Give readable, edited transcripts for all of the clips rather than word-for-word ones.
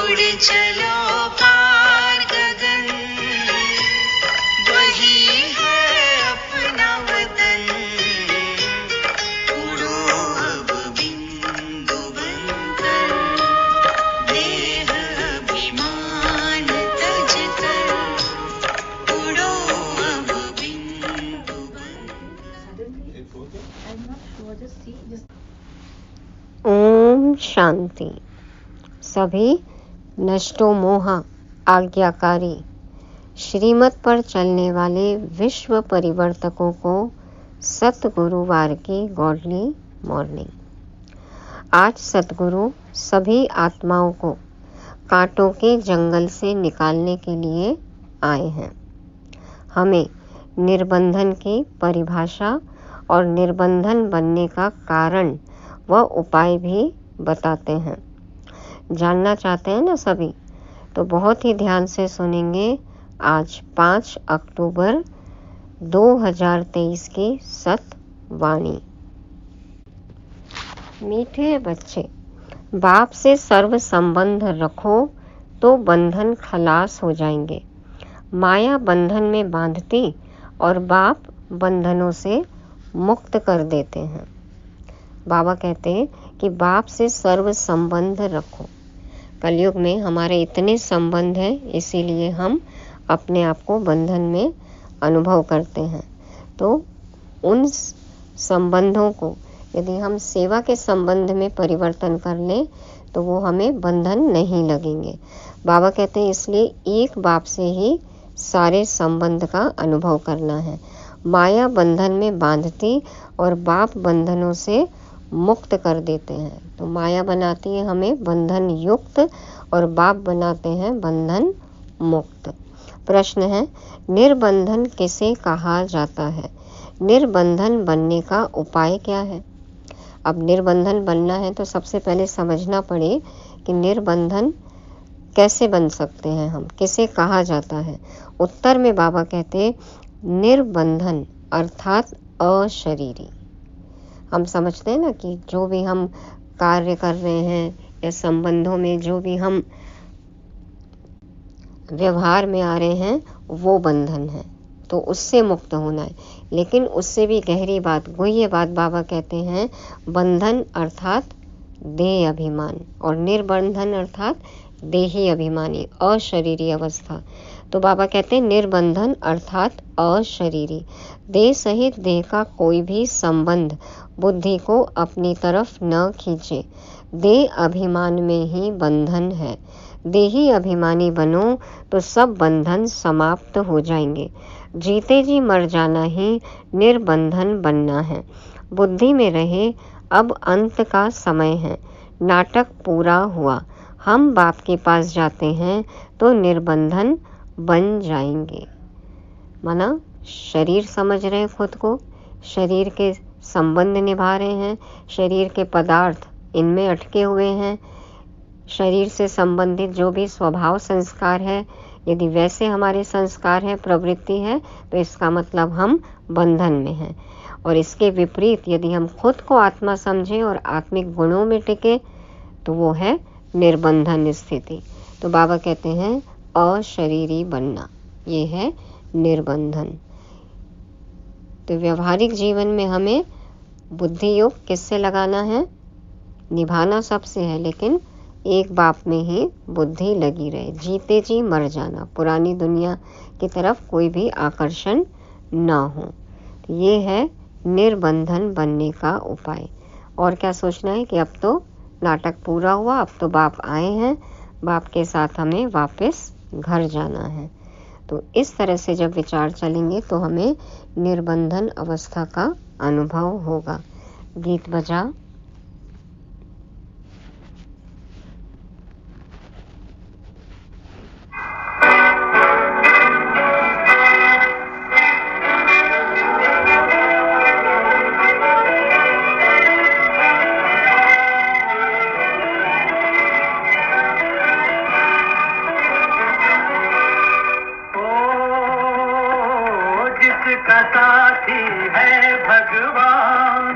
उड़ चलो पार गगन, वही है अपना वतन। उड़ो अब बिंदु बनकर, देह अभिमान तज कर। उड़ो अब बिंदु बनकर। ओम शांति। सभी नष्टो मोह आज्ञाकारी श्रीमत पर चलने वाले विश्व परिवर्तकों को सतगुरुवार की गॉडली मॉर्निंग। आज सतगुरु सभी आत्माओं को कांटों के जंगल से निकालने के लिए आए हैं। हमें निर्बंधन की परिभाषा और निर्बंधन बनने का कारण व उपाय भी बताते हैं। जानना चाहते हैं ना सभी? तो बहुत ही ध्यान से सुनेंगे। आज 5 अक्टूबर 2023 की सतवाणी। मीठे बच्चे, बाप से सर्व संबंध रखो तो बंधन खलास हो जाएंगे। माया बंधन में बांधती और बाप बंधनों से मुक्त कर देते हैं। बाबा कहते हैं कि बाप से सर्व संबंध रखो। कलयुग में हमारे इतने संबंध हैं, इसीलिए हम अपने आप को बंधन में अनुभव करते हैं। तो उन संबंधों को यदि हम सेवा के संबंध में परिवर्तन कर लें तो वो हमें बंधन नहीं लगेंगे। बाबा कहते हैं इसलिए एक बाप से ही सारे संबंध का अनुभव करना है। माया बंधन में बांधती और बाप बंधनों से मुक्त कर देते हैं। तो माया बनाती है हमें बंधन युक्त और बाप बनाते हैं बंधन मुक्त। प्रश्न है, निर्बंधन किसे कहा जाता है? निर्बंधन बनने का उपाय क्या है? अब निर्बंधन बनना है तो सबसे पहले समझना पड़े कि निर्बंधन कैसे बन सकते हैं हम, किसे कहा जाता है। उत्तर में बाबा कहते निर्बंधन अर्थात अशरीरी। हम समझते हैं ना कि जो भी हम कार्य कर रहे हैं या संबंधों में जो भी हम व्यवहार में आ रहे हैं वो बंधन है, तो उससे मुक्त होना है। लेकिन उससे भी गहरी बात, गुह्य बात बाबा कहते हैं, बंधन अर्थात देह अभिमान और निर्बंधन अर्थात देही अभिमानी अशरीरी अवस्था। तो बाबा कहते हैं निर्बंधन अर्थात अशरीरी, देह सहित देह का कोई भी संबंध बुद्धि को अपनी तरफ न खींचे। देह अभिमान में ही बंधन है। देही अभिमानी बनो तो सब बंधन समाप्त हो जाएंगे। जीते जी मर जाना ही निर्बंधन बनना है। बुद्धि में रहे अब अंत का समय है। नाटक पूरा हुआ। हम बाप के पास जाते हैं तो निर्बंधन बन जाएंगे। माना शरीर समझ रहे हैं खुद को, शरीर के संबंध निभा रहे हैं, शरीर के पदार्थ इनमें अटके हुए हैं। शरीर से संबंधित जो भी स्वभाव संस्कार है, यदि वैसे हमारे संस्कार है, प्रवृत्ति है, तो इसका मतलब हम बंधन में हैं। और इसके विपरीत यदि हम खुद को आत्मा समझें और आत्मिक गुणों में टिके तो वो है निर्बंधन स्थिति। तो बाबा कहते हैं अशरीरी बनना, ये है निर्बंधन। तो व्यवहारिक जीवन में हमें बुद्धि योग किससे लगाना है? निभाना सबसे है, लेकिन एक बाप में ही बुद्धि लगी रहे। जीते जी मर जाना, पुरानी दुनिया की तरफ कोई भी आकर्षण ना हो। ये है निर्बंधन बनने का उपाय। और क्या सोचना है कि अब तो नाटक पूरा हुआ, अब तो बाप आए हैं, बाप के साथ हमें वापस घर जाना है। तो इस तरह से जब विचार चलेंगे तो हमें निर्बंधन अवस्था का अनुभव होगा। गीत बजा। जिसका साथी है भगवान,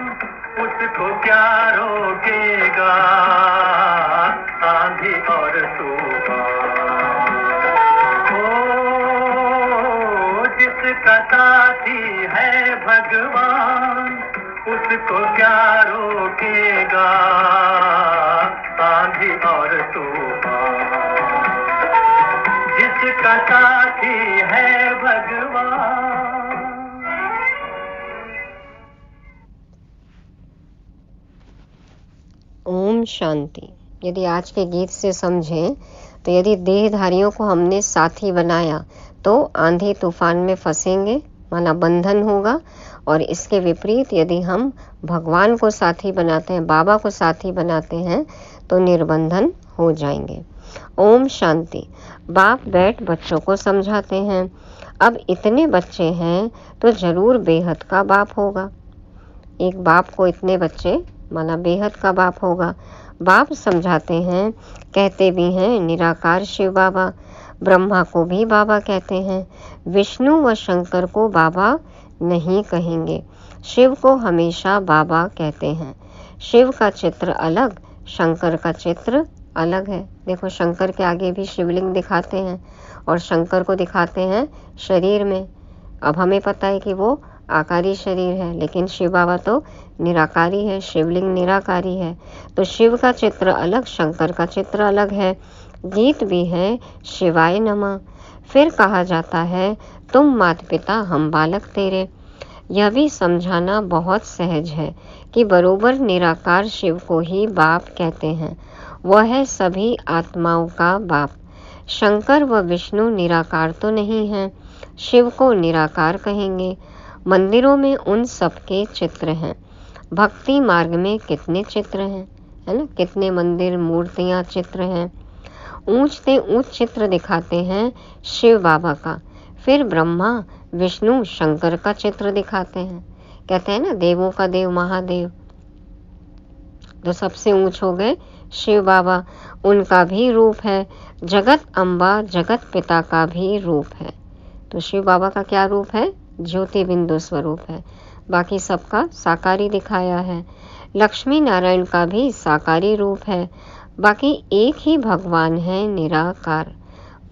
उसको क्या साथी है भगवान, उसको क्या रोकेगा आंधी और तूफान। जिसका साथी है भगवान। ओम शांति। यदि आज के गीत से समझें तो यदि देहधारियों को हमने साथी बनाया तो आंधी तूफान में फंसेंगे, माना बंधन होगा। और इसके विपरीत यदि हम भगवान को साथी बनाते हैं, बाबा को साथी बनाते हैं, तो निर्बंधन हो जाएंगे। ओम शांति। बाप बैठ बच्चों को समझाते हैं। अब इतने बच्चे हैं तो जरूर बेहद का बाप होगा। एक बाप को इतने बच्चे, माना बेहद का बाप होगा। बाप समझाते हैं, कहते भी हैं निराकार शिव बाबा। ब्रह्मा को भी बाबा कहते हैं। विष्णु व शंकर को बाबा नहीं कहेंगे, शिव को हमेशा बाबा कहते हैं। शिव का चित्र अलग, शंकर का चित्र अलग है। देखो, शंकर के आगे भी शिवलिंग दिखाते हैं और शंकर को दिखाते हैं शरीर में। अब हमें पता है कि वो आकारी शरीर है, लेकिन शिव बाबा तो निराकारी है, शिवलिंग निराकारी है। तो शिव का चित्र अलग, शंकर का चित्र अलग है। गीत भी है शिवाय नमः। फिर कहा जाता है तुम माता पिता हम बालक तेरे। यह भी समझाना बहुत सहज है कि बरोबर निराकार शिव को ही बाप कहते हैं। वह है सभी आत्माओं का बाप। शंकर व विष्णु निराकार तो नहीं है, शिव को निराकार कहेंगे। मंदिरों में उन सबके चित्र हैं। भक्ति मार्ग में कितने चित्र हैं, है ना, कितने मंदिर, मूर्तियां, चित्र हैं। ऊंच से ऊंच चित्र दिखाते हैं शिव बाबा का। फिर ब्रह्मा विष्णु शंकर का चित्र दिखाते हैं। कहते हैं ना, देवों का देव महादेव। तो सबसे ऊंच हो गए शिव बाबा, उनका भी रूप है। जगत अम्बा जगत पिता का भी रूप है। तो शिव बाबा का क्या रूप है? ज्योति बिंदु स्वरूप है। बाकी सबका साकारी दिखाया है। लक्ष्मी नारायण का भी साकारी रूप है। बाकी एक ही भगवान है निराकार,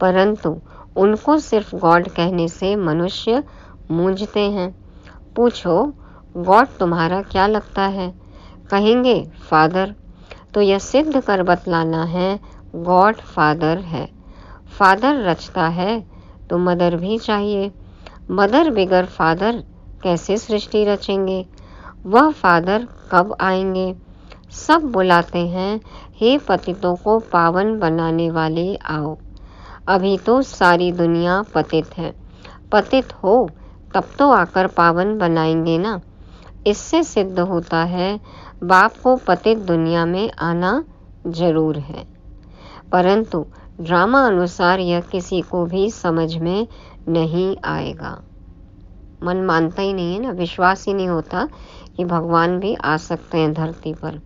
परंतु उनको सिर्फ गॉड कहने से मनुष्य मूंझते हैं। पूछो गॉड तुम्हारा क्या लगता है? कहेंगे फादर। तो यह सिद्ध कर बतलाना है गॉड फादर है। फादर रचता है तो मदर भी चाहिए। मदर बिगर फादर कैसे सृष्टि रचेंगे? वह फादर कब आएंगे? सब बुलाते हैं, हे पतितों को पावन बनाने वाले आओ। अभी तो सारी दुनिया पतित है। पतित हो तब तो आकर पावन बनाएंगे ना। इससे सिद्ध होता है बाप को पतित दुनिया में आना जरूर है, परंतु ड्रामा अनुसार यह किसी को भी समझ में नहीं आएगा। मन मानता ही नहीं है ना, विश्वास ही नहीं होता कि भगवान भी आ सकते हैं धरती पर।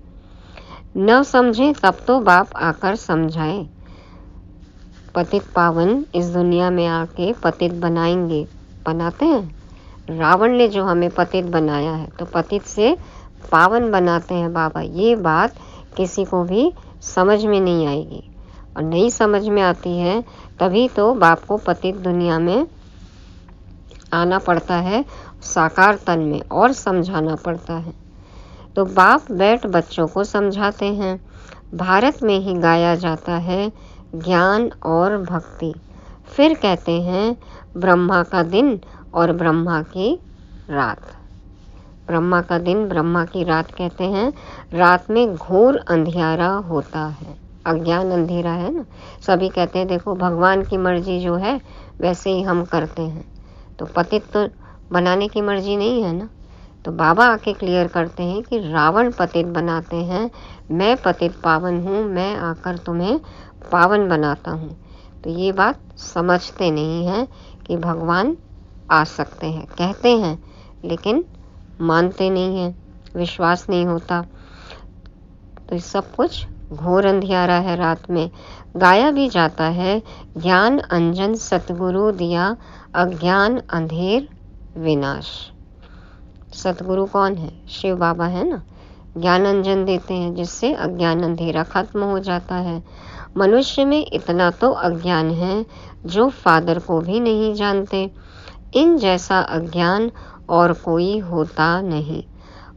न समझे तब तो बाप आकर समझाए। पतित पावन इस दुनिया में आके पतित बनाएंगे, बनाते हैं। रावण ने जो हमें पतित बनाया है, तो पतित से पावन बनाते हैं बाबा। ये बात किसी को भी समझ में नहीं आएगी, और नहीं समझ में आती है तभी तो बाप को पतित दुनिया में आना पड़ता है, साकार तन में, और समझाना पड़ता है। तो बाप बैठ बच्चों को समझाते हैं। भारत में ही गाया जाता है ज्ञान और भक्ति। फिर कहते हैं ब्रह्मा का दिन और ब्रह्मा की रात। ब्रह्मा का दिन, ब्रह्मा की रात कहते हैं। रात में घोर अंधियारा होता है, अज्ञान अंधेरा है ना। सभी कहते हैं देखो भगवान की मर्जी जो है वैसे ही हम करते हैं, तो पतित तो बनाने की मर्जी नहीं है ना। तो बाबा आके क्लियर करते हैं कि रावण पतित बनाते हैं, मैं पतित पावन हूँ, मैं आकर तुम्हें पावन बनाता हूँ। तो ये बात समझते नहीं हैं कि भगवान आ सकते हैं, कहते हैं लेकिन मानते नहीं हैं, विश्वास नहीं होता। तो सब कुछ घोर अंधियारा है रात में। गाया भी जाता है ज्ञान अंजन सतगुरु दिया, अज्ञान अंधेर विनाश। सतगुरु कौन है? शिव बाबा है ना। ज्ञान अंजन देते हैं जिससे अज्ञान अंधेरा खत्म हो जाता है। मनुष्य में इतना तो अज्ञान है जो फादर को भी नहीं जानते। इन जैसा अज्ञान और कोई होता नहीं।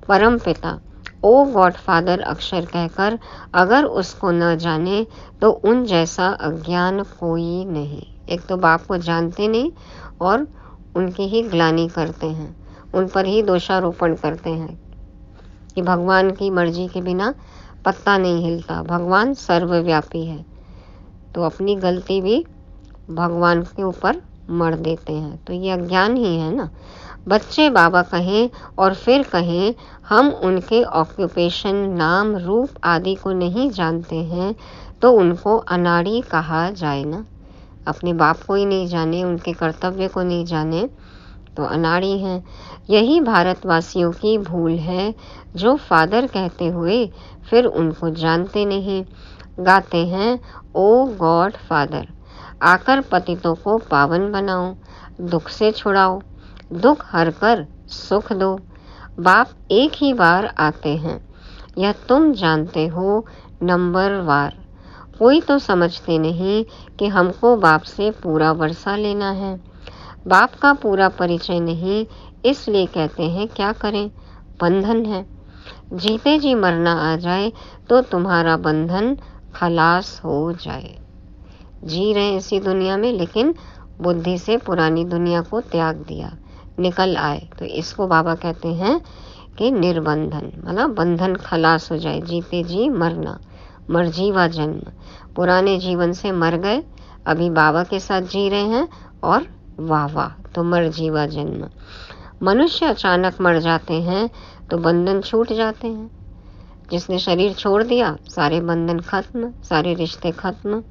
परम पिता ओ गॉडफादर अक्षर कहकर अगर उसको न जाने तो उन जैसा अज्ञान कोई नहीं। एक तो बाप को जानते नहीं और उनकी ही ग्लानि करते हैं, उन पर ही दोषारोपण करते हैं कि भगवान की मर्जी के बिना पत्ता नहीं हिलता, भगवान सर्वव्यापी है। तो अपनी गलती भी भगवान के ऊपर मर देते हैं। तो ये अज्ञान ही है ना। बच्चे बाबा कहें और फिर कहें हम उनके ऑक्यूपेशन, नाम, रूप आदि को नहीं जानते हैं तो उनको अनाड़ी कहा जाए ना। अपने बाप को ही नहीं जाने, उनके कर्तव्य को नहीं जाने तो अनाड़ी हैं। यही भारतवासियों की भूल है जो फादर कहते हुए फिर उनको जानते नहीं। गाते हैं ओ गॉड फादर, आकर पतितों को पावन बनाओ, दुख से छुड़ाओ, दुख हर कर सुख दो। बाप एक ही बार आते हैं, यह तुम जानते हो नंबर वार। कोई तो समझते नहीं कि हमको बाप से पूरा वर्षा लेना है। बाप का पूरा परिचय नहीं, इसलिए कहते हैं क्या करें, बंधन है। जीते जी मरना आ जाए तो तुम्हारा बंधन खलास हो जाए। जी रहे इसी दुनिया में लेकिन बुद्धि से पुरानी दुनिया को त्याग दिया, निकल आए। तो इसको बाबा कहते हैं कि निर्बंधन, मतलब बंधन खलास हो जाए। जीते जी मरना, मरजीवा जन्म, पुराने जीवन से मर गए, अभी बाबा के साथ जी रहे हैं और वाह वाह, तो मरजीवा जन्म। मनुष्य अचानक मर जाते हैं तो बंधन छूट जाते हैं। जिसने शरीर छोड़ दिया सारे बंधन खत्म, सारे रिश्ते खत्म।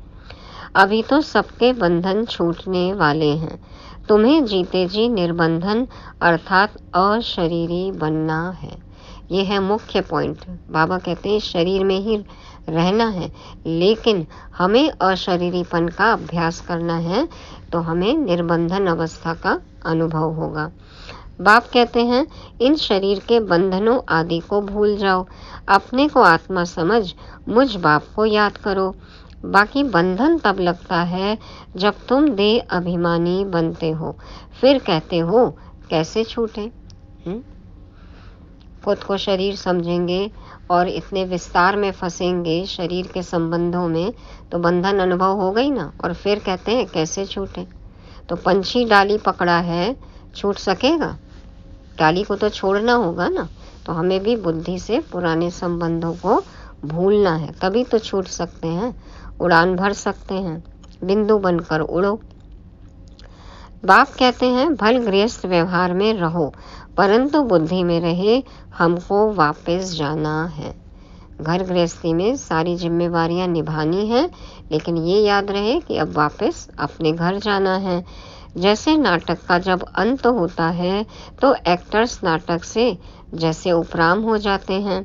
अभी तो सबके बंधन छूटने वाले हैं। तुम्हें जीते जी निर्बंधन अर्थात अशरीरी बनना है। ये है मुख्य पॉइंट। बाबा कहते हैं शरीर में ही रहना है लेकिन हमें अशरीरीपन का अभ्यास करना है तो हमें निर्बंधन अवस्था का अनुभव होगा। बाप कहते हैं इन शरीर के बंधनों आदि को भूल जाओ, अपने को आत्मा समझ मुझ बाप को याद करो। बाकी बंधन तब लगता है जब तुम देह अभिमानी बनते हो, फिर कहते हो कैसे छूटे। खुद को शरीर समझेंगे और इतने विस्तार में फंसेंगे शरीर के संबंधों में तो बंधन अनुभव हो गई ना, और फिर कहते हैं कैसे छूटे। तो पंछी डाली पकड़ा है, छूट सकेगा? डाली को तो छोड़ना होगा ना। तो हमें भी बुद्धि से पुराने संबंधों को भूलना है, तभी तो छूट सकते हैं, उड़ान भर सकते हैं, बिंदु बनकर उड़ो। बाप कहते हैं भल गृहस्थ व्यवहार में रहो परंतु बुद्धि में रहे हमको वापस जाना है। घर गृहस्थी में सारी जिम्मेवारियां निभानी है लेकिन ये याद रहे कि अब वापस अपने घर जाना है। जैसे नाटक का जब अंत होता है तो एक्टर्स नाटक से जैसे उपराम हो जाते हैं,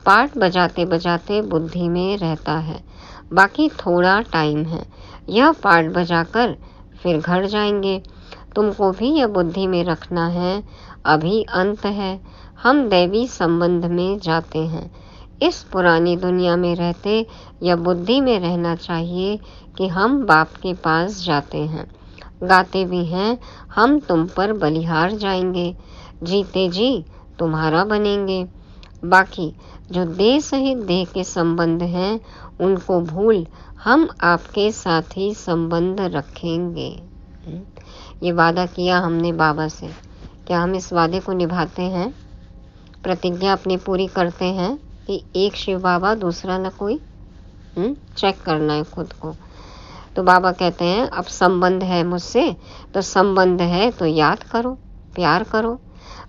पार्ट बजाते बजाते बुद्धि में रहता है। बाकी थोड़ा टाइम है, यह पार्ट बजाकर फिर घर जाएंगे। तुमको भी यह बुद्धि में रखना है, अभी अंत है, हम दैवी संबंध में जाते हैं। इस पुरानी दुनिया में रहते यह बुद्धि में रहना चाहिए कि हम बाप के पास जाते हैं। गाते भी हैं हम तुम पर बलिहार जाएंगे, जीते जी तुम्हारा बनेंगे। बाकी जो देह सहित देह के संबंध हैं उनको भूल हम आपके साथ ही संबंध रखेंगे। ये वादा किया हमने बाबा से, क्या हम इस वादे को निभाते हैं? प्रतिज्ञा अपनी पूरी करते हैं कि एक शिव बाबा दूसरा न कोई? चेक करना है खुद को। तो बाबा कहते हैं अब संबंध है मुझसे तो संबंध है तो याद करो, प्यार करो,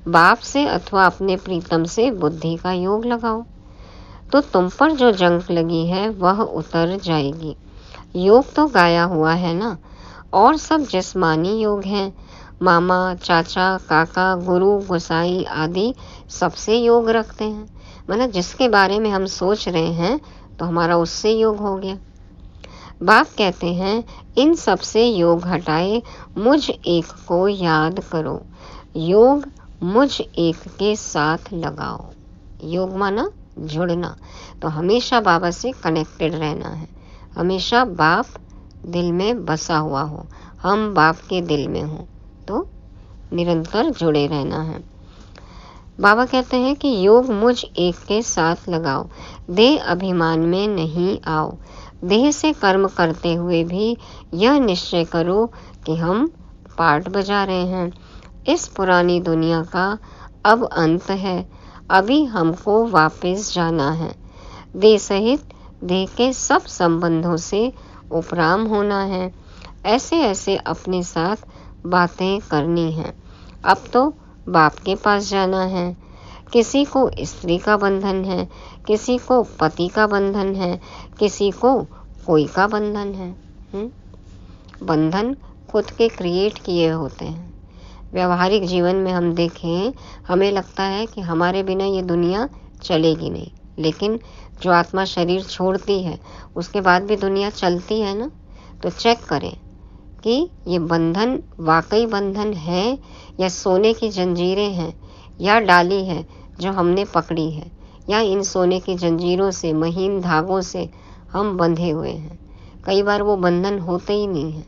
बाप से अथवा अपने प्रीतम से बुद्धि का योग लगाओ तो तुम पर जो जंक लगी है वह उतर जाएगी। योग तो गाया हुआ है ना, और सब जिस्मानी योग हैं। मामा, चाचा, काका, गुरु, गोसाई आदि सबसे योग रखते हैं। मतलब जिसके बारे में हम सोच रहे हैं तो हमारा उससे योग हो गया। बाप कहते हैं इन सब से योग हटाए मुझ एक को याद करो, योग मुझ एक के साथ लगाओ। योग माना जुड़ना, तो हमेशा बाबा से कनेक्टेड रहना है, हमेशा बाप दिल में बसा हुआ हो, हम बाप के दिल में हो। तो निरंतर जुड़े रहना है। बाबा कहते हैं कि योग मुझ एक के साथ लगाओ, देह अभिमान में नहीं आओ। देह से कर्म करते हुए भी यह निश्चय करो कि हम पार्ट बजा रहे हैं। इस पुरानी दुनिया का अब अंत है, अभी हमको वापस जाना है। देह सहित देह के सब संबंधों से उपराम होना है। ऐसे ऐसे अपने साथ बातें करनी हैं। अब तो बाप के पास जाना है। किसी को स्त्री का बंधन है, किसी को पति का बंधन है, किसी को कोई का बंधन है। बंधन खुद के क्रिएट किए होते हैं। व्यवहारिक जीवन में हम देखें, हमें लगता है कि हमारे बिना ये दुनिया चलेगी नहीं, लेकिन जो आत्मा शरीर छोड़ती है उसके बाद भी दुनिया चलती है ना। तो चेक करें कि ये बंधन वाकई बंधन है या सोने की जंजीरें हैं या डाली है जो हमने पकड़ी है, या इन सोने की जंजीरों से, महीन धागों से हम बंधे हुए हैं। कई बार वो बंधन होते ही नहीं है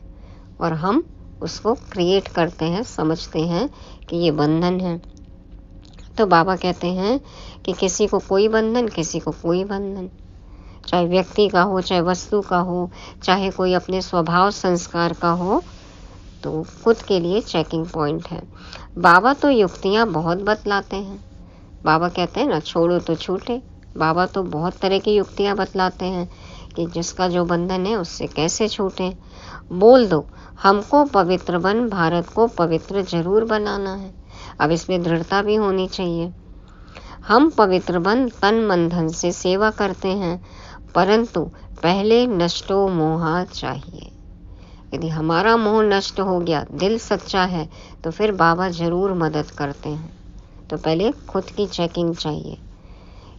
और हम उसको क्रिएट करते हैं, समझते हैं कि ये बंधन है। तो बाबा कहते हैं कि किसी को कोई बंधन, किसी को कोई बंधन, चाहे व्यक्ति का हो, चाहे वस्तु का हो, चाहे कोई अपने स्वभाव संस्कार का हो, तो खुद के लिए चेकिंग पॉइंट है। बाबा तो युक्तियाँ बहुत बतलाते हैं। बाबा कहते हैं ना, छोड़ो तो छूटे। बाबा तो बहुत तरह की युक्तियाँ बतलाते हैं कि जिसका जो बंधन है उससे कैसे छूटे। बोल दो, हमको पवित्र बन, भारत को पवित्र जरूर बनाना है। अब इसमें दृढ़ता भी होनी चाहिए। हम पवित्र बन तन मन धन से सेवा करते हैं, परंतु पहले नष्टो मोहा चाहिए। यदि हमारा मोह नष्ट हो गया, दिल सच्चा है, तो फिर बाबा जरूर मदद करते हैं। तो पहले खुद की चेकिंग चाहिए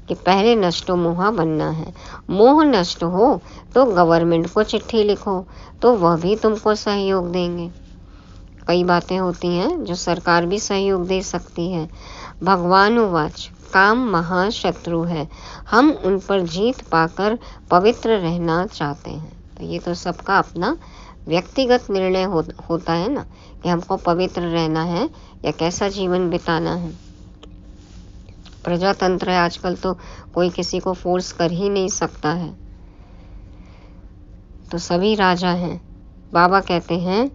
कि पहले नष्टो मोहा बनना है। मोह नष्ट हो तो गवर्नमेंट को चिट्ठी लिखो, तो वह भी तुमको सहयोग देंगे। कई बातें होती हैं जो सरकार भी सहयोग दे सकती है। भगवान उवाच, काम महाशत्रु है, हम उन पर जीत पाकर पवित्र रहना चाहते हैं। तो ये तो सबका अपना व्यक्तिगत निर्णय होता है ना, कि हमको पवित्र रहना है या कैसा जीवन बिताना है। प्रजातंत्र है आजकल, तो कोई किसी को फोर्स कर ही नहीं सकता है, तो सभी राजा हैं। बाबा कहते हैं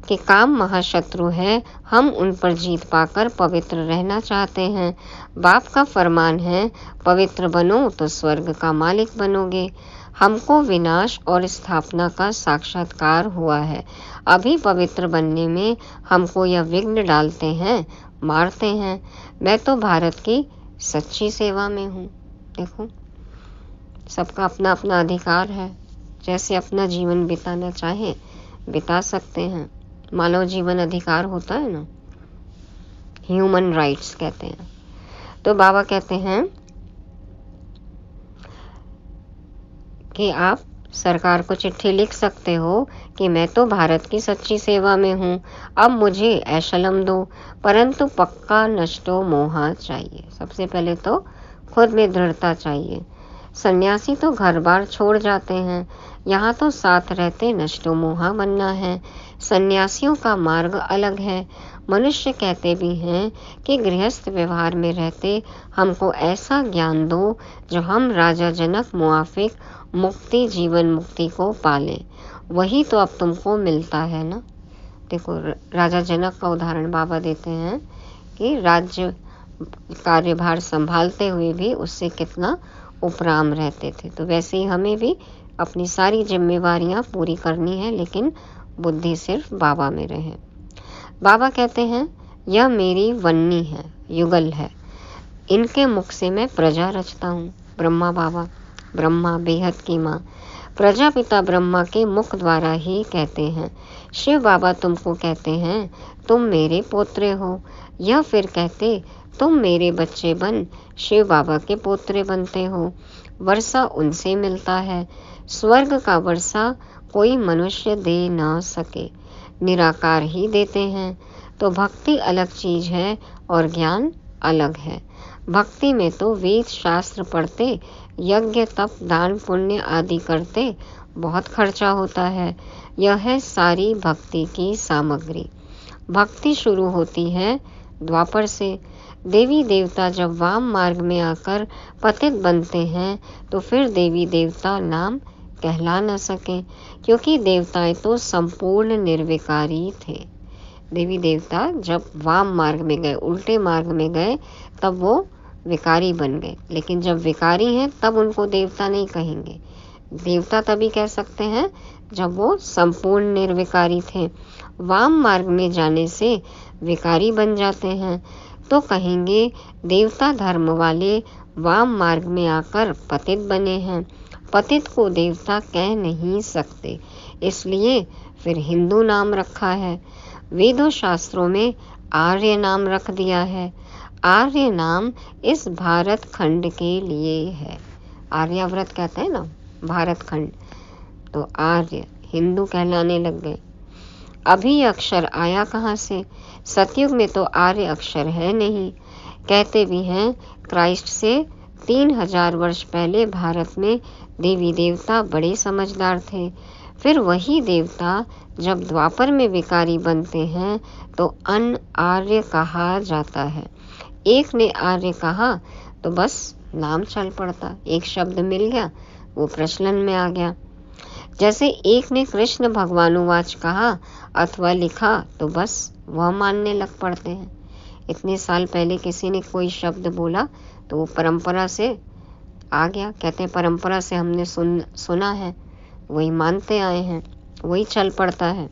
कि काम महाशत्रु है, हम उन पर जीत पाकर पवित्र रहना चाहते हैं। बाप का फरमान है, पवित्र बनो तो स्वर्ग का मालिक बनोगे। हमको विनाश और स्थापना का साक्षात्कार हुआ है। अभी पवित्र बनने में हमको यह विघ्न डालते हैं, मारते हैं। मैं तो भारत की सच्ची सेवा में हूँ। देखो, सबका अपना अपना अधिकार है, जैसे अपना जीवन बिताना चाहे बिता सकते हैं। मानव जीवन अधिकार होता है ना, ह्यूमन राइट्स कहते हैं। तो बाबा कहते हैं कि आप सरकार को चिट्ठी लिख सकते हो कि मैं तो भारत की सच्ची सेवा में हूँ, अब मुझे ऐशलम दो, परंतु पक्का नष्टो मोहा चाहिए। सबसे पहले तो खुद में दृढ़ता चाहिए। सन्यासी तो घर बार छोड़ जाते हैं, यहाँ तो साथ रहते नष्टो मोहा बनना है। सन्यासियों का मार्ग अलग है। मनुष्य कहते भी हैं कि गृहस्थ व्यवहार में रहते हमको ऐसा ज्ञान दो जो हम राजा जनक मुआफिक मुक्ति, जीवन मुक्ति को पालें। वही तो अब तुमको मिलता है ना। देखो, राजा जनक का उदाहरण बाबा देते हैं कि राज्य कार्यभार संभालते हुए भी उससे कितना उपराम रहते थे। तो वैसे ही हमें भी अपनी सारी जिम्मेवारियां पूरी करनी है, लेकिन बुद्धि सिर्फ बाबा में रहे। बाबा कहते हैं, यह मेरी वन्नी है, युगल है, इनके मुख से मैं प्रजा रचता हूँ। ब्रह्मा बाबा, ब्रह्मा बेहद की माँ, प्रजापिता ब्रह्मा के मुख द्वारा ही कहते हैं। शिव बाबा तुमको कहते हैं, तुम मेरे पोत्रे हो। यह फिर कहते, तुम मेरे बच्चे बन शिव बाबा के पोत्रे बनते हो। वर्षा उनसे मिलता है। स्वर्ग का वर्षा कोई मनुष्य दे ना सके, निराकार ही देते हैं। तो भक्ति अलग चीज है और ज्ञान अलग है। भक्ति में तो वेद शास्त्र पढ़ते, यज्ञ तप दान पुण्य आदि करते बहुत खर्चा होता है। यह है सारी भक्ति की सामग्री। भक्ति शुरू होती है द्वापर से। देवी देवता जब वाम मार्ग में आकर पतित बनते हैं तो फिर देवी देवता नाम कहला न सके, क्योंकि देवताएं तो संपूर्ण निर्विकारी थे। देवी देवता जब वाम मार्ग में गए, उल्टे मार्ग में गए, तब वो विकारी बन गए। लेकिन जब विकारी हैं तब उनको देवता नहीं कहेंगे। देवता तभी कह सकते हैं जब वो संपूर्ण निर्विकारी थे। वाम मार्ग में जाने से विकारी बन जाते हैं तो कहेंगे देवता धर्म वाले वाम मार्ग में आकर पतित बने हैं। पतित को देवता कह नहीं सकते, इसलिए फिर हिंदू नाम रखा है। वेदों शास्त्रों में आर्य नाम रख दिया है। आर्य नाम इस भारत खंड के लिए है। आर्याव्रत कहते हैं ना भारत खंड, तो आर्य हिंदू कहलाने लग गए। अभी अक्षर आया कहाँ से? सतयुग में तो आर्य अक्षर है नहीं। कहते भी हैं क्राइस्ट से 3000 वर्ष पहले भारत में देवी देवता बड़े समझदार थे। फिर वही देवता जब द्वापर में विकारी बनते हैं तो अन आर्य कहा जाता है। एक ने आर्य कहा तो बस नाम चल पड़ता, एक शब्द मिल गया, वो प्रचलन में आ गया। जैसे एक ने कृष्ण भगवानुवाच कहा अथवा लिखा तो बस वह मानने लग पड़ते हैं। इतने साल पहले किसी ने कोई शब्द बोला तो वो परंपरा से आ गया। कहते हैं परंपरा से हमने सुना है, वही मानते आए हैं, वही चल पड़ता है।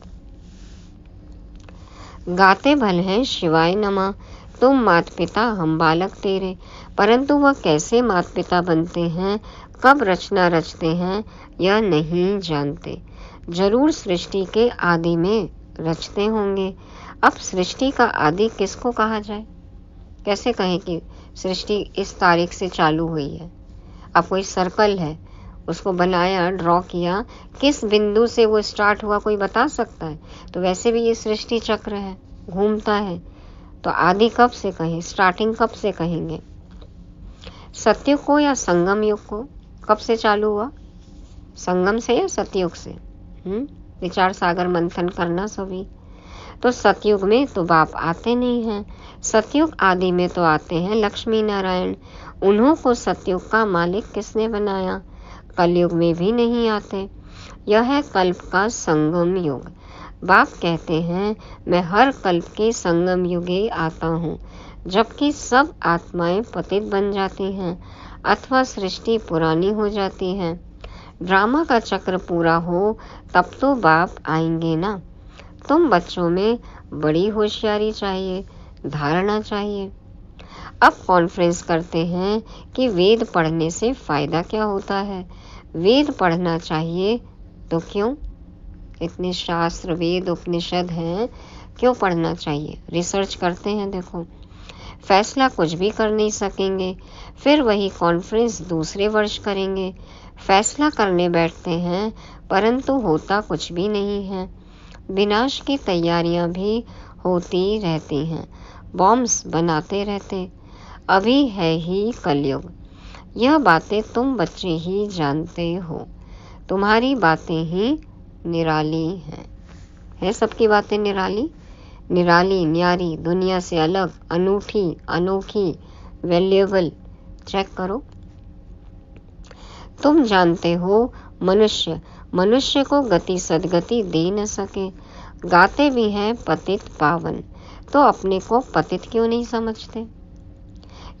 गाते भल हैं शिवाय नमः, तुम मात पिता हम बालक तेरे। परंतु वह कैसे मात पिता बनते हैं, कब रचना रचते हैं, यह नहीं जानते। जरूर सृष्टि के आदि में रचते होंगे। अब सृष्टि का आदि किसको कहा जाए? कैसे कहें कि सृष्टि इस तारीख से चालू हुई है? अब कोई सर्कल है, उसको बनाया, ड्रॉ किया, किस बिंदु से वो स्टार्ट हुआ कोई बता सकता है? तो वैसे भी ये सृष्टि चक्र है, घूमता है, तो आदि कब से कहें, स्टार्टिंग कब से कहेंगे? सतयुग को या संगम युग को? कब से चालू हुआ, संगम से या सतयुग से? विचार सागर मंथन करना सभी। तो सतयुग में तो बाप आते नहीं हैं। सतयुग आदि में तो आते हैं लक्ष्मी नारायण। उन्हों को सतयुग का मालिक किसने बनाया? कलयुग में भी नहीं आते। यह है कल्प का संगम युग। बाप कहते हैं मैं हर कल्प के संगम युगे आता हूँ, जबकि सब आत्माएं पतित बन जाती हैं अथवा सृष्टि पुरानी हो जाती है। ड्रामा का चक्र पूरा हो तब तो बाप आएंगे ना। तुम बच्चों में बड़ी होशियारी चाहिए, धारणा चाहिए। अब कॉन्फ्रेंस करते हैं कि वेद पढ़ने से फायदा क्या होता है। वेद पढ़ना चाहिए तो क्यों? इतने शास्त्र वेद उपनिषद हैं, क्यों पढ़ना चाहिए? रिसर्च करते हैं, देखो फैसला कुछ भी कर नहीं सकेंगे, फिर वही कॉन्फ्रेंस दूसरे वर्ष करेंगे। फैसला करने बैठते हैं परंतु होता कुछ भी नहीं है। विनाश की तैयारियां भी होती रहती हैं, बॉम्ब्स बनाते रहते। अभी है ही कलयुग। यह बातें तुम बच्चे ही जानते हो। तुम्हारी बातें ही निराली हैं। है सबकी बातें निराली? निराली, न्यारी, दुनिया से अलग, अनूठी, अनोखी, वैल्यूएबल। चेक करो। तुम जानते हो मनुष्य को गति सदगति दे न सके। गाते भी हैं पतित पावन, तो अपने को पतित क्यों नहीं समझते?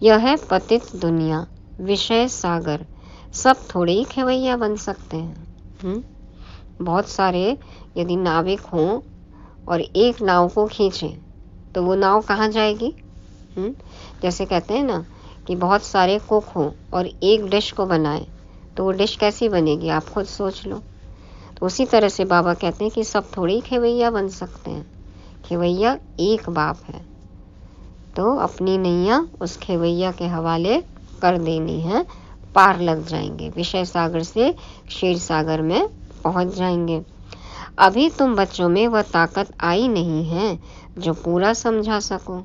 यह है पतित दुनिया, विषय सागर। सब थोड़े ही खेवैया बन सकते हैं। बहुत सारे यदि नाविक हों और एक नाव को खींचें तो वो नाव कहाँ जाएगी? जैसे कहते हैं ना कि बहुत सारे कुक हों और एक डिश को बनाएं तो वो डिश कैसी बनेगी, आप खुद सोच लो। तो उसी तरह से बाबा कहते हैं कि सब थोड़े ही खेवैया बन सकते हैं। खेवैया एक बाप है, तो अपनी नैया उस खेवैया के हवाले कर देनी है, पार लग जाएंगे, विषय सागर से क्षीर सागर में पहुंच जाएंगे। अभी तुम बच्चों में वह ताकत आई नहीं है जो पूरा समझा सको।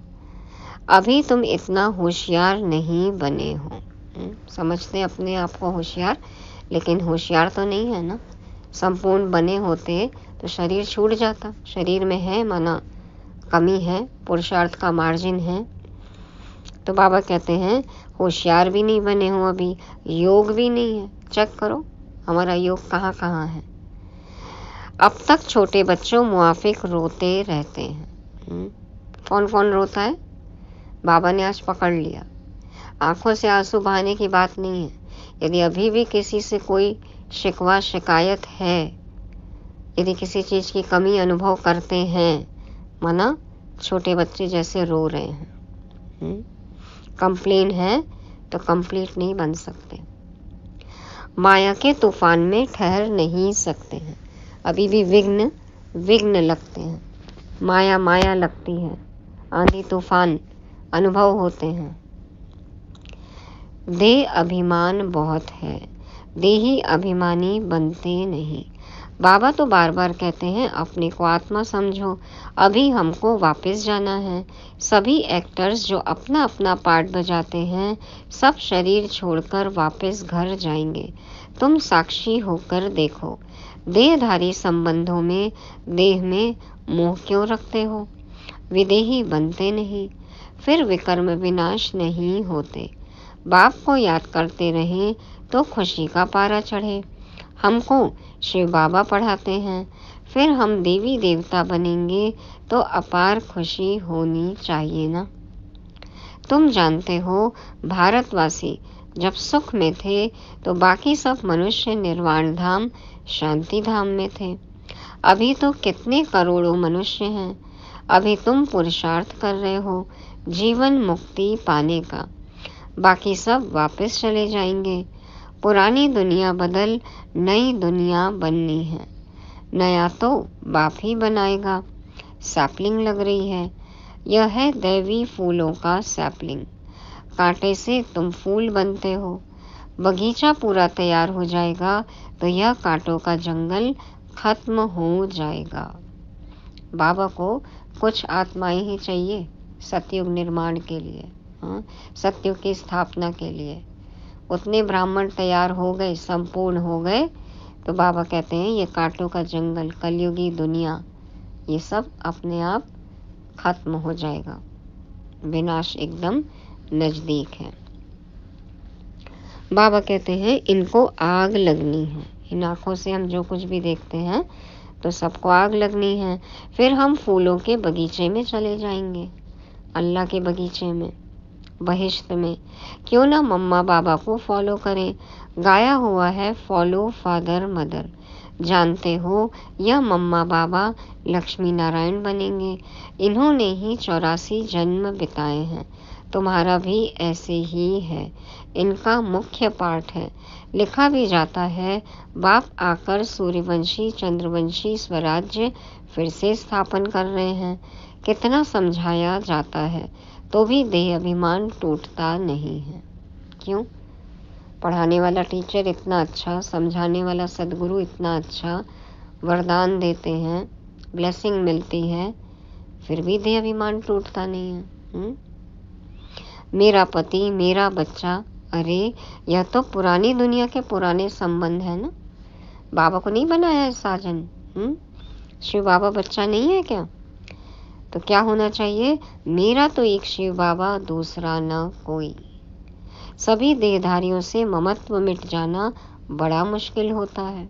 अभी तुम इतना होशियार नहीं बने हो। समझते अपने आप को होशियार, लेकिन होशियार तो नहीं है ना। संपूर्ण बने होते तो शरीर छूट जाता। शरीर में है माना कमी है, पुरुषार्थ का मार्जिन है। तो बाबा कहते हैं होशियार भी नहीं बने हो, अभी योग भी नहीं है। चेक करो हमारा योग कहाँ कहाँ है। अब तक छोटे बच्चों मुआफिक रोते रहते हैं। कौन कौन रोता है? बाबा ने आज पकड़ लिया। आंखों से आंसू बहाने की बात नहीं है। यदि अभी भी किसी से कोई शिकवा शिकायत है, यदि किसी चीज़ की कमी अनुभव करते हैं, माना छोटे बच्चे जैसे रो रहे हैं, कंप्लेन है तो कंप्लीट नहीं बन सकते। माया के तूफान में ठहर नहीं सकते हैं। अभी भी विघ्न लगते हैं। माया माया लगती है, आंधी तूफान अनुभव होते हैं। देह अभिमान बहुत है, देही अभिमानी बनते नहीं। बाबा तो बार बार कहते हैं अपने को आत्मा समझो, अभी हमको वापस जाना है। सभी एक्टर्स जो अपना अपना पार्ट बजाते हैं, सब शरीर छोड़कर वापस घर जाएंगे। तुम साक्षी होकर देखो, देहधारी संबंधों में देह में मोह क्यों रखते हो? विदेही बनते नहीं, फिर विकर्म विनाश नहीं होते। बाप को याद करते रहें तो खुशी का पारा चढ़े। हमको शिव बाबा पढ़ाते हैं, फिर हम देवी देवता बनेंगे तो अपार खुशी होनी चाहिए ना। तुम जानते हो भारतवासी जब सुख में थे तो बाकी सब मनुष्य निर्वाण धाम शांति धाम में थे। अभी तो कितने करोड़ों मनुष्य हैं। अभी तुम पुरुषार्थ कर रहे हो जीवन मुक्ति पाने का, बाकी सब वापस चले जाएंगे। पुरानी दुनिया बदल नई दुनिया बननी है। नया तो बाप ही बनाएगा। सैपलिंग लग रही है, यह है दैवी फूलों का सैपलिंग। कांटे से तुम फूल बनते हो। बगीचा पूरा तैयार हो जाएगा तो यह कांटों का जंगल खत्म हो जाएगा। बाबा को कुछ आत्माएं ही चाहिए सतयुग निर्माण के लिए, सतयुग की स्थापना के लिए। उतने ब्राह्मण तैयार हो गए, संपूर्ण हो गए, तो बाबा कहते हैं ये कांटों का जंगल, कलयुगी दुनिया, ये सब अपने आप खत्म हो जाएगा। विनाश एकदम नजदीक है। बाबा कहते हैं इनको आग लगनी है। इन आँखों से हम जो कुछ भी देखते हैं तो सबको आग लगनी है। फिर हम फूलों के बगीचे में चले जाएंगे, अल्लाह के बगीचे में, बहिश्त में। क्यों ना मम्मा बाबा को फॉलो करें। गाया हुआ है फॉलो फादर मदर। जानते हो यह मम्मा बाबा लक्ष्मी नारायण बनेंगे। इन्होंने ही 84 जन्म बिताए हैं। तुम्हारा भी ऐसे ही है। इनका मुख्य पाठ है। लिखा भी जाता है बाप आकर सूर्यवंशी चंद्रवंशी स्वराज्य फिर से स्थापन कर रहे हैं। कितना समझाया जाता है तो भी देह अभिमान टूटता नहीं है। क्यों? पढ़ाने वाला टीचर इतना अच्छा, समझाने वाला सदगुरु इतना अच्छा वरदान देते हैं, ब्लेसिंग मिलती है, फिर भी देह अभिमान टूटता नहीं है। मेरा पति, मेरा बच्चा, अरे यह तो पुरानी दुनिया के पुराने संबंध है ना। बाबा को नहीं बनाया है साजन। शिव बाबा बच्चा नहीं है क्या? तो क्या होना चाहिए? मेरा तो एक शिव बाबा, दूसरा न कोई। सभी देहधारियों से ममत्व मिट जाना बड़ा मुश्किल होता है।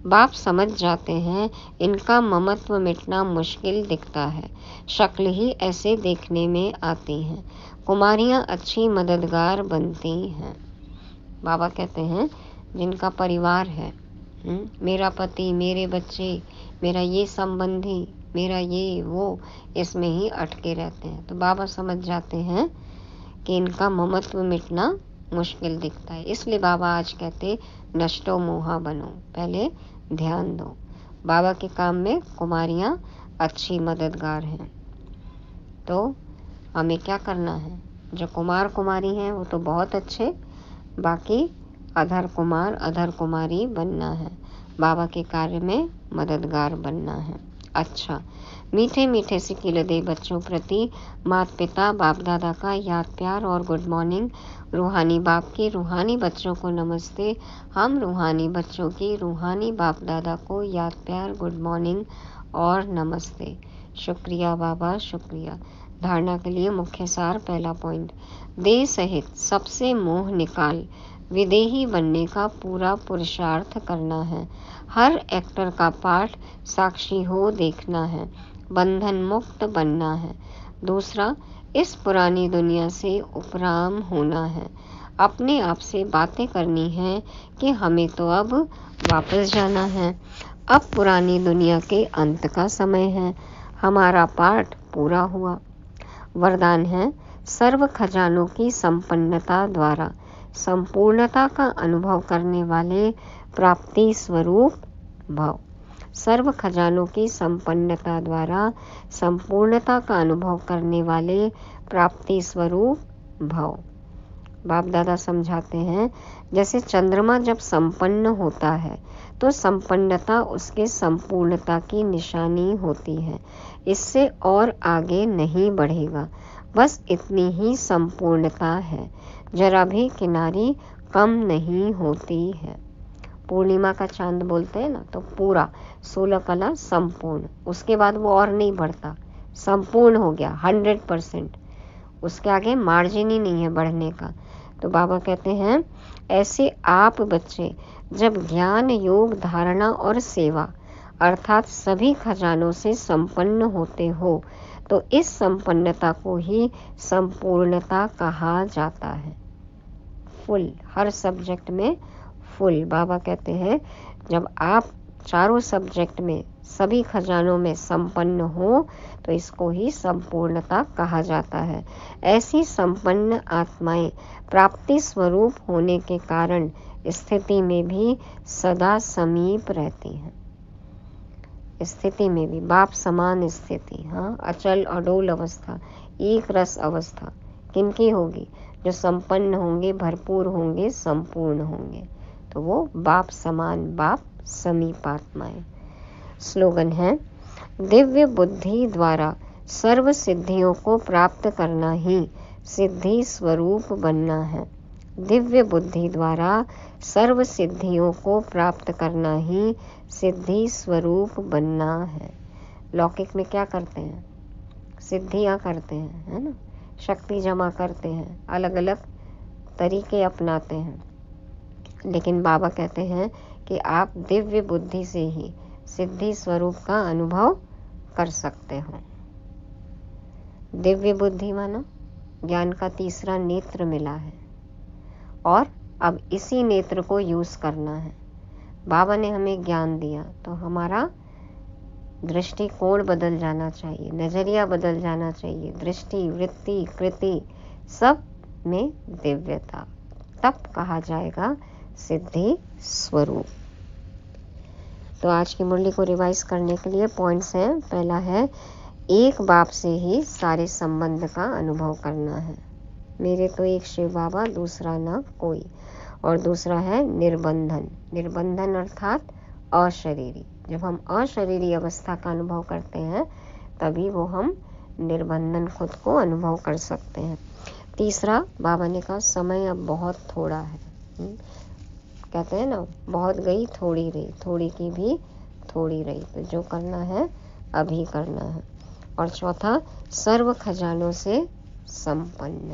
बाप समझ जाते हैं इनका ममत्व मिटना मुश्किल दिखता है। शक्ल ही ऐसे देखने में आती हैं। कुमारियाँ अच्छी मददगार बनती हैं। बाबा कहते हैं जिनका परिवार है, मेरा पति, मेरे बच्चे, मेरा ये संबंधी, मेरा ये वो, इसमें ही अटके रहते हैं। तो बाबा समझ जाते हैं कि इनका ममत्व मिटना मुश्किल दिखता है। इसलिए बाबा आज कहते नष्टो मोहा बनो, पहले ध्यान दो। बाबा के काम में कुमारियाँ अच्छी मददगार हैं। तो हमें क्या करना है? जो कुमार कुमारी हैं वो तो बहुत अच्छे, बाकी अधर कुमार अधर कुमारी बनना है। बाबा के कार्य में मददगार बनना है। अच्छा, मीठे मीठे सिकिल दे बच्चों प्रति माता पिता बाप दादा का याद प्यार और गुड मॉर्निंग। रूहानी बाप की रूहानी बच्चों को नमस्ते। हम रूहानी बच्चों की रूहानी बाप दादा को याद प्यार, गुड मॉर्निंग और नमस्ते। शुक्रिया बाबा, शुक्रिया। धारणा के लिए मुख्य सार, पहला पॉइंट, देह सहित सबसे मोह निकाल विदेही बनने का पूरा पुरुषार्थ करना है। हर एक्टर का पाठ साक्षी हो देखना है, बंधन मुक्त बनना है। दूसरा, इस पुरानी दुनिया से उपराम होना है। अपने आप से बातें करनी है कि हमें तो अब वापस जाना है। अब पुरानी दुनिया के अंत का समय है। हमारा पाठ पूरा हुआ। वरदान है, सर्व खजानों की संपन्नता द्वारा संपूर्णता का अनुभव करने वाले प्राप्ति स्वरूप भव। सर्व खजानों की संपन्नता द्वारा संपूर्णता का अनुभव करने वाले प्राप्ति स्वरूप भव। बाप दादा समझाते हैं, जैसे चंद्रमा जब संपन्न होता है तो संपन्नता उसके संपूर्णता की निशानी होती है। इससे और आगे नहीं बढ़ेगा, बस इतनी ही संपूर्णता है, जरा भी किनारी कम नहीं होती है। पूर्णिमा का चांद बोलते हैं ना, तो पूरा 16 कला संपूर्ण, उसके बाद वो और नहीं बढ़ता, संपूर्ण हो गया 100%, उसके आगे मार्जिन ही नहीं है बढ़ने का। तो बाबा कहते हैं, ऐसे आप बच्चे जब ज्ञान, योग, धारणा और सेवा अर्थात सभी खजानों से संपन्न होते हो तो इस संपन्नता को ही संपूर्णता कहा जाता है। फुल, हर सब्जेक्ट में फुल। बाबा कहते हैं, जब आप चारों सब्जेक्ट में, सभी खजानों में संपन्न हो तो इसको ही संपूर्णता कहा जाता है। ऐसी संपन्न आत्माएं प्राप्ति स्वरूप होने के कारण स्थिति में भी सदा समीप रहती हैं। स्थिति में भी बाप समान स्थिति, हाँ, अचल अडोल अवस्था, एक रस अवस्था किनकी होगी? जो संपन्न होंगे, भरपूर होंगे, संपूर्ण होंगे, तो वो बाप समान, बाप समीप आत्माएं। स्लोगन है, दिव्य बुद्धि द्वारा सर्व सिद्धियों को प्राप्त करना ही सिद्धि स्वरूप बनना है। दिव्य बुद्धि द्वारा सर्व सिद्धियों को प्राप्त करना ही सिद्धि स्वरूप बनना है। लौकिक में क्या करते हैं? सिद्धियां करते हैं, है ना, शक्ति जमा करते हैं, अलग अलग तरीके अपनाते हैं। लेकिन बाबा कहते हैं कि आप दिव्य बुद्धि से ही सिद्धि स्वरूप का अनुभव कर सकते हो। दिव्य बुद्धि मानो ज्ञान का तीसरा नेत्र मिला है और अब इसी नेत्र को यूज करना है। बाबा ने हमें ज्ञान दिया तो हमारा दृष्टिकोण बदल जाना चाहिए, नजरिया बदल जाना चाहिए, दृष्टि, वृत्ति, कृति सब में दिव्यता, तब कहा जाएगा सिद्धि स्वरूप। तो आज की मुरली को रिवाइज करने के लिए पॉइंट्स हैं। पहला है, एक बाप से ही सारे संबंध का अनुभव करना है। मेरे तो एक शिव बाबा, दूसरा ना कोई। और दूसरा है निर्बंधन। निर्बंधन अर्थात अशरीरी। जब हम अशरीरी अवस्था का अनुभव करते हैं तभी वो हम निर्बंधन खुद को अनुभव कर सकते हैं। तीसरा, बाबा ने कहा समय अब बहुत थोड़ा है। कहते हैं ना, बहुत गई थोड़ी रही, थोड़ी की भी थोड़ी रही, तो जो करना है अभी करना है। और चौथा, सर्व खजानों से संपन्न,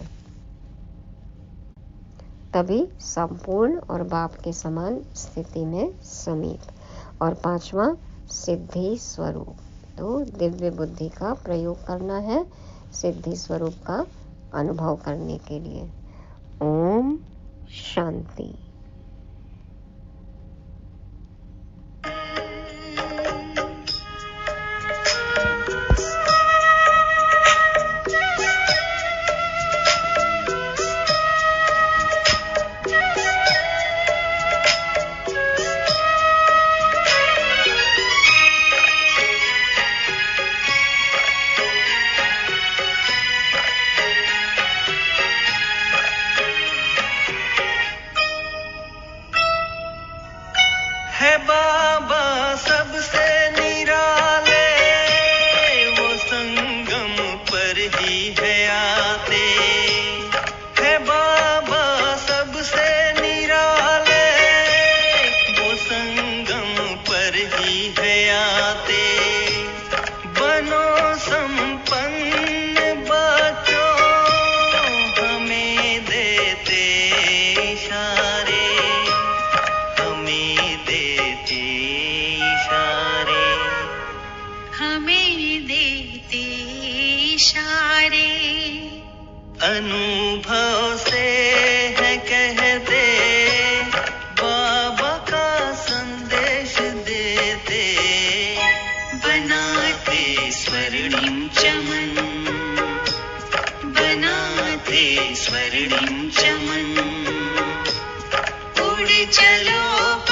तभी संपूर्ण और बाप के समान स्थिति में समीप। और पांचवा, सिद्धि स्वरूप। तो दिव्य बुद्धि का प्रयोग करना है सिद्धि स्वरूप का अनुभव करने के लिए। ओम शांति। हमें देते इशारे। अनुभव से है कहते, बाबा का संदेश देते, बनाते स्वर्णिम चमन, बनाते स्वर्णिम चमन। उड़ चलो